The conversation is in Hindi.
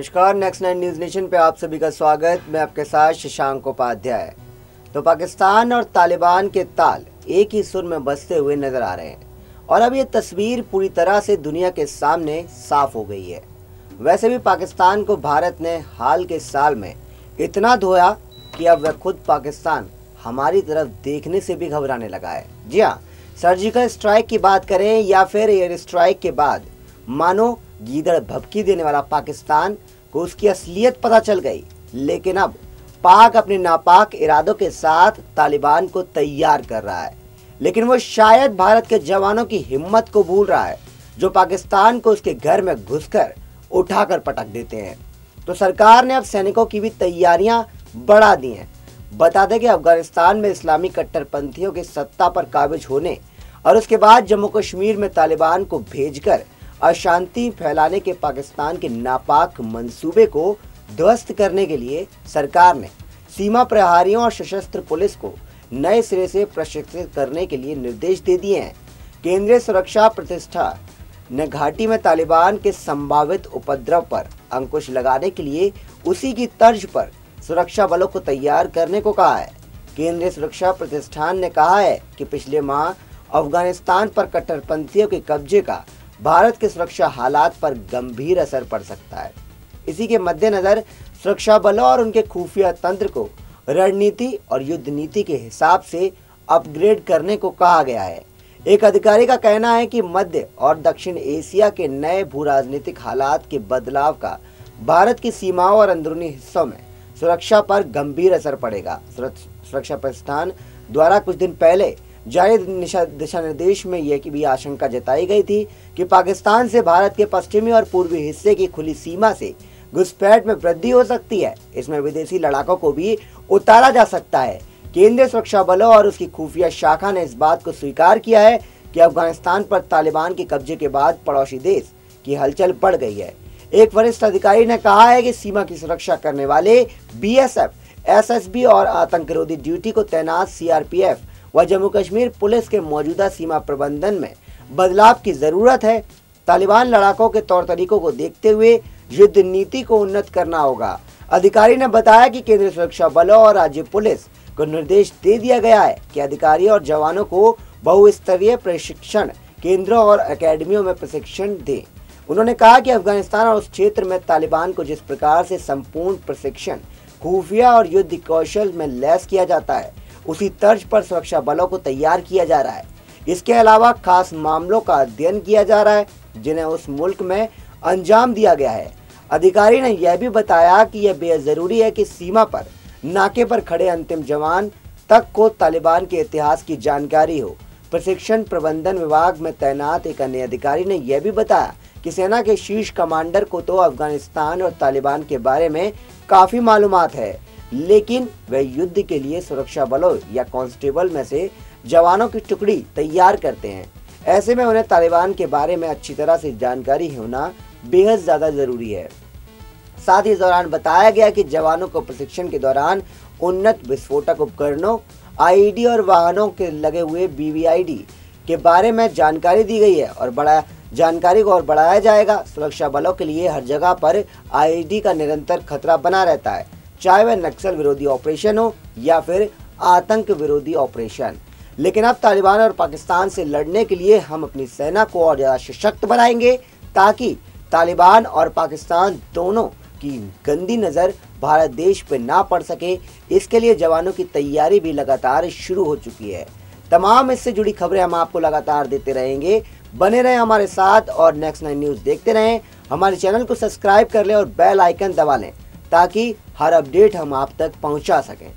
नमस्कार, नेक्स्ट 9 न्यूज़ नेशन पे आप सभी का स्वागत। मैं आपके साथ शशांक उपाध्याय। तो पाकिस्तान और तालिबान के ताल एक ही सुर में बजते हुए नजर आ रहे हैं और अब ये तस्वीर पूरी तरह से दुनिया के सामने साफ हो गई है। वैसे भी पाकिस्तान को भारत ने हाल के साल में इतना धोया कि अब वह खुद पाकिस्तान हमारी तरफ देखने से भी घबराने लगा है। जी हाँ, सर्जिकल स्ट्राइक की बात करें या फिर एयर स्ट्राइक के बाद मानो गीदड़ भभकी देने वाला पाकिस्तान को उसकी असलियत पता चल गई। लेकिन अब पाक अपने नापाक इरादों के साथ तालिबान को तैयार कर रहा है, लेकिन वो शायद भारत के जवानों की हिम्मत को भूल रहा है जो पाकिस्तान को उसके घर में घुसकर उठाकर पटक देते हैं। तो सरकार ने अब सैनिकों की भी तैयारियां बढ़ा दी हैं। बता दें कि अफगानिस्तान में इस्लामी कट्टरपंथियों के सत्ता पर काबिज होने और उसके बाद जम्मू कश्मीर में तालिबान को भेजकर अशांति फैलाने के पाकिस्तान के नापाक मंसूबे को ध्वस्त करने के लिए सरकार ने सीमा प्रहरियों और सशस्त्र पुलिस को नए सिरे से प्रशिक्षित करने के लिए निर्देश दे दिए हैं। केंद्रीय सुरक्षा प्रतिष्ठान ने घाटी में तालिबान के संभावित उपद्रव पर अंकुश लगाने के लिए उसी की तर्ज पर सुरक्षा बलों को तैयार करने को कहा है। केंद्रीय सुरक्षा प्रतिष्ठान ने कहा है कि पिछले माह अफगानिस्तान पर कट्टरपंथियों के कब्जे का भारत के सुरक्षा हालात पर गंभीर असर पड़ सकता है। इसी के मद्देनजर सुरक्षा बलों और उनके खुफिया तंत्र को रणनीति और युद्ध नीति के हिसाब से अपग्रेड करने को कहा गया है। एक अधिकारी का कहना है कि मध्य और दक्षिण एशिया के नए भू राजनीतिक हालात के बदलाव का भारत की सीमाओं और अंदरूनी हिस्सों में सुरक्षा पर गंभीर असर पड़ेगा। सुरक्षा प्रतिष्ठान द्वारा कुछ दिन पहले जारी दिशा निर्देश में यह भी आशंका जताई गई थी कि पाकिस्तान से भारत के पश्चिमी और पूर्वी हिस्से की खुली सीमा से घुसपैठ में वृद्धि हो सकती है। इसमें विदेशी लड़ाकों को भी उतारा जा सकता है। केंद्रीय सुरक्षा बलों और उसकी खुफिया शाखा ने इस बात को स्वीकार किया है कि अफगानिस्तान पर तालिबान के कब्जे के बाद पड़ोसी देश की हलचल बढ़ गई है। एक वरिष्ठ अधिकारी ने कहा है कि सीमा की सुरक्षा करने वाले BSF, SSB और आतंकरोधी ड्यूटी को तैनात CRPF व जम्मू कश्मीर पुलिस के मौजूदा सीमा प्रबंधन में बदलाव की जरूरत है। तालिबान लड़ाकों के तौर तरीकों को देखते हुए युद्ध नीति को उन्नत करना होगा। अधिकारी ने बताया कि केंद्रीय सुरक्षा बलों और राज्य पुलिस को निर्देश दे दिया गया है कि अधिकारी और जवानों को बहुस्तरीय प्रशिक्षण केंद्रों और अकेडमियों में प्रशिक्षण दें। उन्होंने कहा कि अफगानिस्तान और उस क्षेत्र में तालिबान को जिस प्रकार से संपूर्ण प्रशिक्षण खुफिया और युद्ध कौशल में लैस किया जाता है, उसी तर्ज पर सुरक्षा बलों को तैयार किया जा रहा है। इसके अलावा खास मामलों का अध्ययन किया जा रहा है जिन्हें उस मुल्क में अंजाम दिया गया है। अधिकारी ने यह भी बताया कि यह बेहद जरूरी है कि सीमा पर नाके पर खड़े अंतिम जवान तक को तालिबान के इतिहास की जानकारी हो। प्रशिक्षण प्रबंधन विभाग में तैनात एक अन्य अधिकारी ने यह भी बताया कि सेना के शीर्ष कमांडर को तो अफगानिस्तान और तालिबान के बारे में काफी मालूमात है, लेकिन वे युद्ध के लिए सुरक्षा बलों या कांस्टेबल में से जवानों की टुकड़ी तैयार करते हैं। ऐसे में उन्हें तालिबान के बारे में अच्छी तरह से जानकारी होना बेहद ज्यादा जरूरी है। साथ ही इस दौरान बताया गया कि जवानों को प्रशिक्षण के दौरान उन्नत विस्फोटक उपकरणों, IED और वाहनों के लगे हुए BVID के बारे में जानकारी दी गई है और जानकारी को और बढ़ाया जाएगा। सुरक्षा बलों के लिए हर जगह पर IED का निरंतर खतरा बना रहता है, चाहे वह नक्सल विरोधी ऑपरेशन हो या फिर आतंक विरोधी ऑपरेशन। लेकिन अब तालिबान और पाकिस्तान से लड़ने के लिए हम अपनी सेना को और ज़्यादा सशक्त बनाएंगे ताकि तालिबान और पाकिस्तान दोनों की गंदी नज़र भारत देश पर ना पड़ सके। इसके लिए जवानों की तैयारी भी लगातार शुरू हो चुकी है। तमाम इससे जुड़ी खबरें हम आपको लगातार देते रहेंगे। बने रहें हमारे साथ और नेक्स्ट 9 न्यूज़ देखते रहें। हमारे चैनल को सब्सक्राइब कर लें और बेल आइकन दबा लें ताकि हर अपडेट हम आप तक पहुंचा सकें।